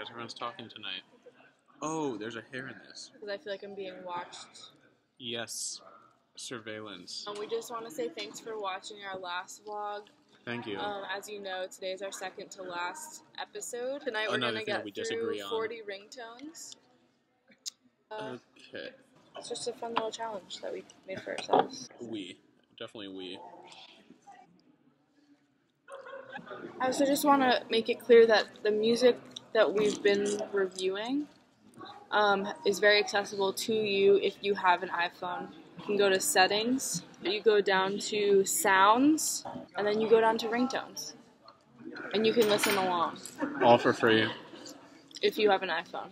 guess everyone's talking tonight. Oh, there's a hair in this. Because I feel like I'm being watched. Yes. Surveillance. We just want to say thanks for watching our last vlog. Thank you. As you know, today is our second to last episode. Tonight we're Another going to thing get we through disagree on. 40 ringtones. Okay. It's just a fun little challenge that we made for ourselves. Definitely we. I also just want to make it clear that the music that we've been reviewing is very accessible to you if you have an iPhone. You can go to settings, you go down to sounds, and then you go down to ringtones. And you can listen along. All for free. If you have an iPhone.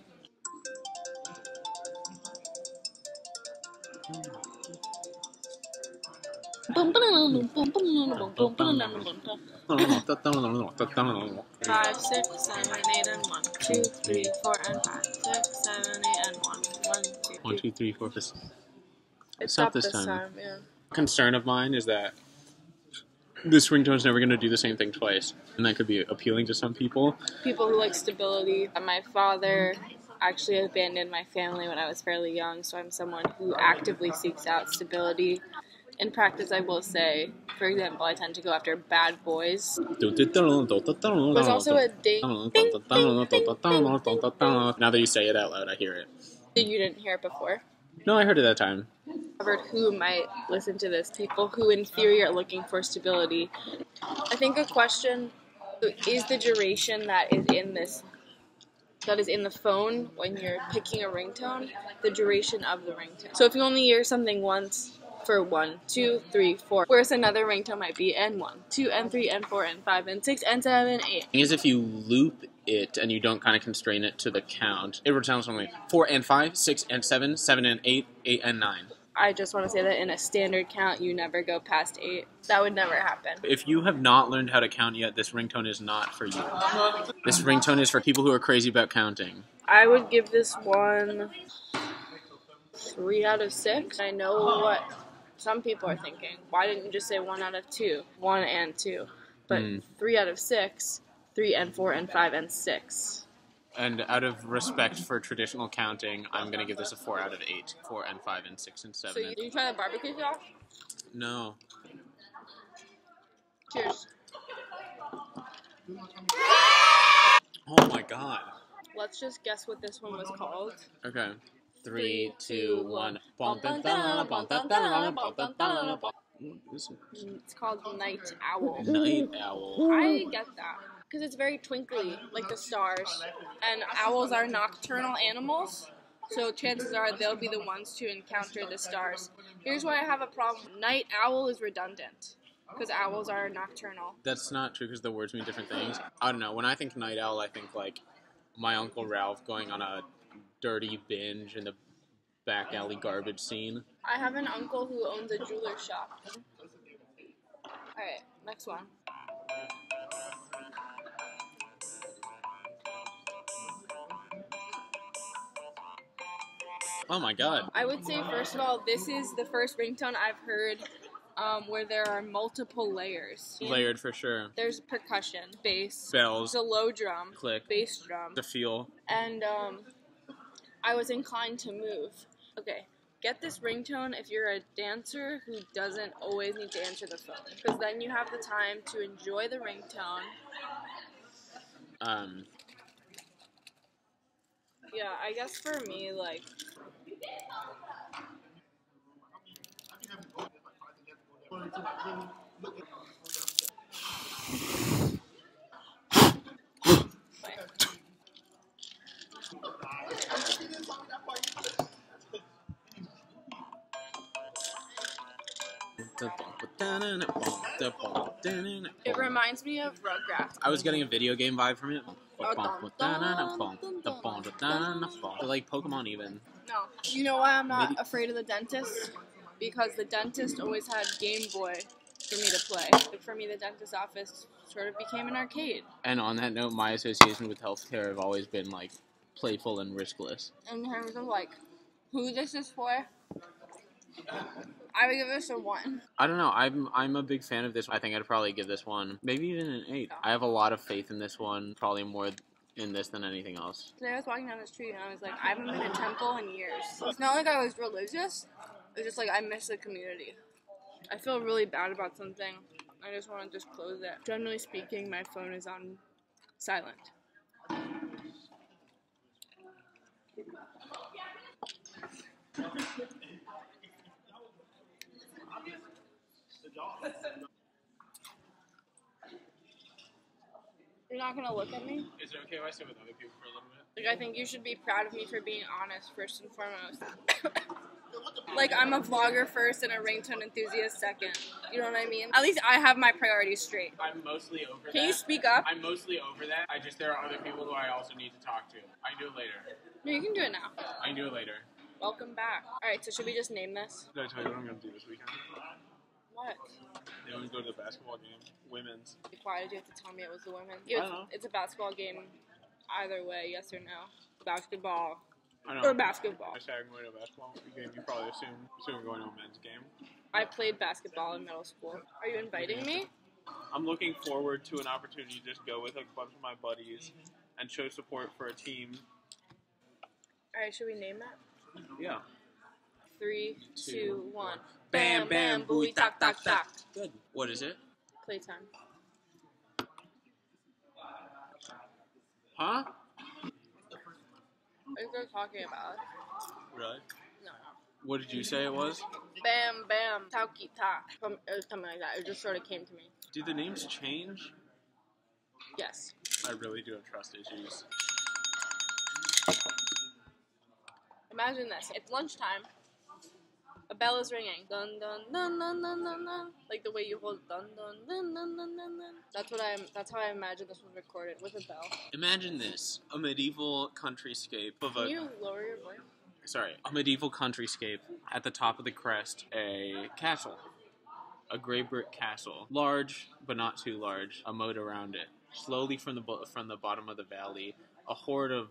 Five, 6, 7, 8, and 1. 2, 3, 4, and 5. 6, 7, 8, and 1. 1, 2, 3, 4. It's Stop this this time, yeah. Concern of mine is that this ringtone's never going to do the same thing twice. And that could be appealing to some people. People who like stability. My father actually abandoned my family when I was fairly young, so I'm someone who actively seeks out stability. In practice, I will say, for example, I tend to go after bad boys. There's also a ding, ding, ding, ding, ding, ding. Now that you say it out loud, I hear it. You didn't hear it before? No, I heard it that time. Covered who might listen to this. People who, in theory, are looking for stability. I think a question is the duration that is in the phone when you're picking a ringtone, the duration of the ringtone. So if you only hear something once for 1, 2, 3, 4, whereas another ringtone might be N1, 2, N3, N4, N5, N6, N7, 8. The thing is, if you loop it and you don't kind of constrain it to the count, it would sound something like 4 and 5, 6 and 7, 7 and 8, 8 and 9. I just want to say that in a standard count, you never go past 8. That would never happen. If you have not learned how to count yet, this ringtone is not for you. This ringtone is for people who are crazy about counting. I would give this one 3 out of 6. I know what some people are thinking. Why didn't you just say 1 out of 2? 1 and 2. But 3 out of 6, 3 and 4 and 5 and 6. And out of respect for traditional counting, I'm going to give this a 4 out of 8. 4 and 5 and 6 and 7. So you try the barbecue sauce? No. Cheers. Oh my god. Let's just guess what this one was called. Okay. 3, 2, 1. It's called Night Owl. Night Owl. I get that. Because it's very twinkly, like the stars. And owls are nocturnal animals, so chances are they'll be the ones to encounter the stars. Here's why I have a problem. Night owl is redundant, because owls are nocturnal. That's not true, because the words mean different things. I don't know. When I think night owl, I think like my Uncle Ralph going on a dirty binge in the back alley garbage scene. I have an uncle who owns a jeweler shop. Alright, next one. Oh my god. I would say, first of all, this is the first ringtone I've heard where there are multiple layers. Layered for sure. There's percussion, bass, Bells, the low drum, click, bass drum, the feel. And I was inclined to move. Okay, get this ringtone if you're a dancer who doesn't always need to answer the phone, because then you have the time to enjoy the ringtone. Yeah, I guess for me, like, it reminds me of Rugrats. I was getting a video game vibe from it. Like Pokemon even. No. You know why I'm not afraid of the dentist? Because the dentist always had Game Boy for me to play. For me, the dentist office sort of became an arcade. And on that note, my association with healthcare have always been like playful and riskless. In terms of like who this is for, I would give this a 1. I don't know. I'm a big fan of this. I think I'd probably give this one maybe even an 8. I have a lot of faith in this one. Probably more in this than anything else. Today I was walking down the street and I was like, I haven't been to temple in years. It's not like I was religious. It's just like I miss the community. I feel really bad about something. I just want to disclose it. Generally speaking, my phone is on silent. You're not gonna look at me? Is it okay if I sit with other people for a little bit? Like, I think you should be proud of me for being honest, first and foremost. Like, I'm a vlogger first and a ringtone enthusiast second. You know what I mean? At least I have my priorities straight. I'm mostly over that. Can you speak up? I'm mostly over that. There are other people who I also need to talk to. I can do it later. No, you can do it now. I can do it later. Welcome back. Alright, so should we just name this? Did I tell you what I'm going to do this weekend? What? I'm going to go to the basketball game. Women's. Why did you have to tell me it was the women? I don't know. It's a basketball game either way, yes or no. Basketball. I know. Or basketball. I said I'm going to a basketball game. You probably assume I'm going to a men's game. I played basketball in middle school. Are you inviting me? I'm looking forward to an opportunity to just go with a bunch of my buddies and show support for a team. Alright, should we name that? Yeah. 3, 2, 1. Bam, bam, booey, tak, tak, tak. Good. What is it? Playtime. Huh? What are you talking about? Really? No. What did you say it was? Bam, bam, tauki ta. It was something like that. It just sort of came to me. Do the names change? Yes. I really do have trust issues. Imagine this. It's lunchtime. A bell is ringing. Dun dun dun dun dun dun dun. Like the way you hold dun dun dun dun dun dun dun. That's how I imagine this was recorded, with a bell. Imagine this. A medieval countryscape of Can you lower your voice? a medieval countryscape. At the top of the crest, a castle. A gray brick castle. Large, but not too large. A moat around it. Slowly from the bottom of the valley, a horde of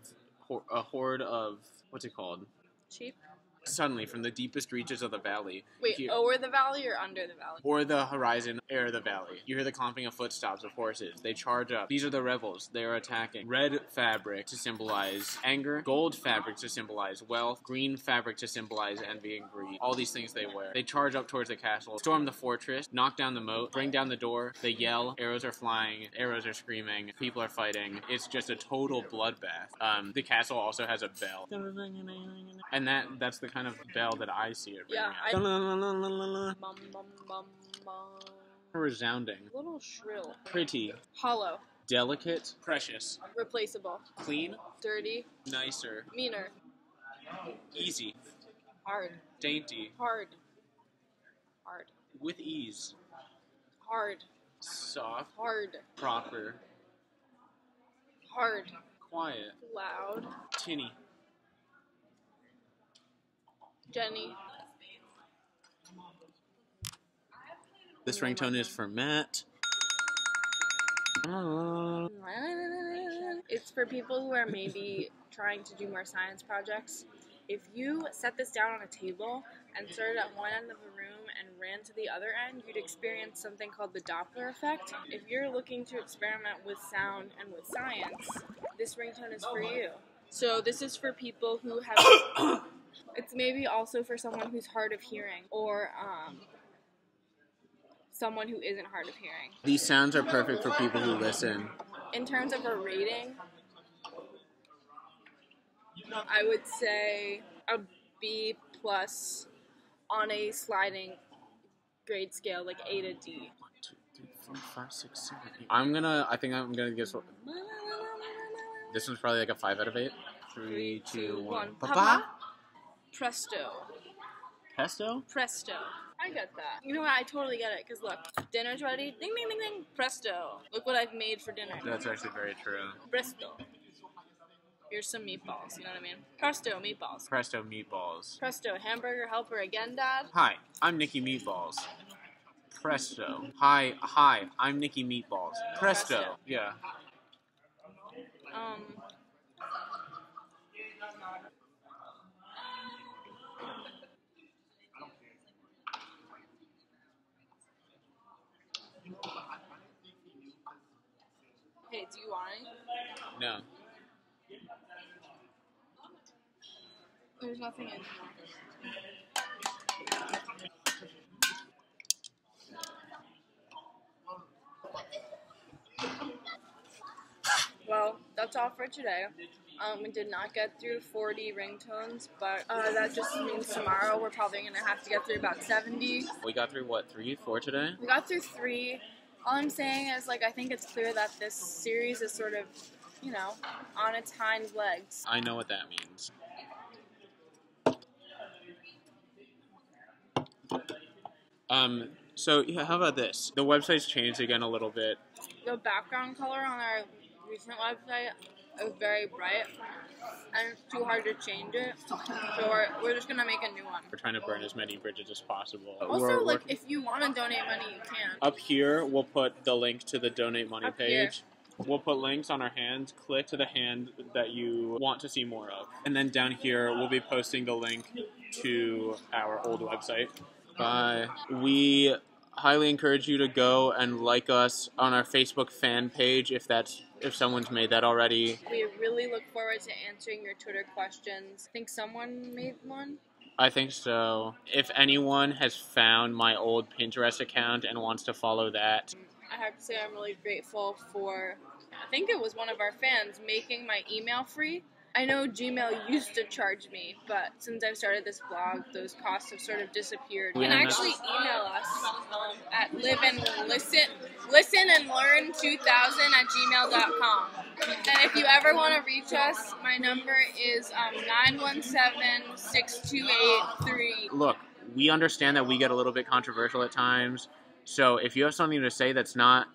what's it called? Sheep? Suddenly, from the deepest reaches of the valley, Wait, over the valley or under the valley? or the horizon, air of the valley. You hear the clomping of footsteps of horses. They charge up. These are the rebels. They are attacking. Red fabric to symbolize anger. Gold fabric to symbolize wealth. Green fabric to symbolize envy and greed. All these things they wear. They charge up towards the castle, storm the fortress, knock down the moat, bring down the door. They yell. Arrows are flying. Arrows are screaming. People are fighting. It's just a total bloodbath. The castle also has a bell. And that's the kind of bell that I see it ringing. Yeah, Bum, bum, bum, bum. Resounding. A little shrill. Pretty. Hollow. Delicate. Precious. Replaceable. Clean. Dirty. Nicer. Meaner. Easy. Hard. Dainty. Hard. Hard. With ease. Hard. Soft. Hard. Proper. Hard. Quiet. Loud. Tinny. Jenny. This ringtone is for Matt. It's for people who are maybe trying to do more science projects. If you set this down on a table and started at one end of the room and ran to the other end, you'd experience something called the Doppler effect. If you're looking to experiment with sound and with science, this ringtone is for you. So this is for people who have... It's maybe also for someone who's hard of hearing, or someone who isn't hard of hearing. These sounds are perfect for people who listen. In terms of a rating, I would say a B plus on a sliding grade scale, like A to D. 1, 2, 3, 4, 5, 6, 7, 8. I think I'm gonna guess. This one's probably like a 5 out of 8. 3, 2, 1. Papa? Presto. Pesto? Presto. I get that. You know what? I totally get it. Because look, dinner's ready. Ding, ding, ding, ding. Presto. Look what I've made for dinner. That's actually very true. Presto. Here's some meatballs. You know what I mean? Presto meatballs. Presto meatballs. Presto hamburger helper again, Dad. Hi, I'm Nikki Meatballs. Presto. Hi, I'm Nikki Meatballs. Presto. Yeah. Hey, do you want any? No. There's nothing in here. Well, that's all for today. We did not get through 40 ringtones, but that just means tomorrow we're probably going to have to get through about 70. We got through, what, 3, 4 today? We got through 3. All I'm saying is, like, I think it's clear that this series is sort of, you know, on its hind legs. I know what that means. So yeah, how about this? The website's changed again a little bit. The background color on our recent website is very bright, and it's too hard to change it. So we're just gonna make a new one. We're trying to burn as many bridges as possible. Also, like, if you want to donate money, you can. Up here, we'll put the link to the donate money Up page. here. We'll put links on our hands. Click to the hand that you want to see more of. And then down here, we'll be posting the link to our old website. Bye. We highly encourage you to go and like us on our Facebook fan page if someone's made that already. We really look forward to answering your Twitter questions. I think someone made one. I think so. If anyone has found my old Pinterest account and wants to follow that, I have to say I'm really grateful for, I think it was one of our fans, making my email free. I know Gmail used to charge me, but since I've started this blog, those costs have sort of disappeared. You can actually email us at liveandlearn2000@gmail.com. And if you ever want to reach us, my number is 917-6283. look, we understand that we get a little bit controversial at times, so if you have something to say that's not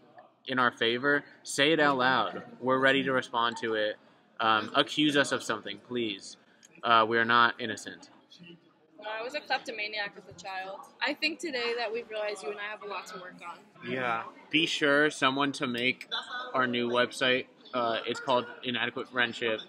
in our favor, say it out loud. We're ready to respond to it. Accuse us of something, please. We are not innocent. I was a kleptomaniac as a child. I think today that we've realized you and I have a lot to work on. Yeah. Be sure someone to make our new website. It's called Inadequate Friendship.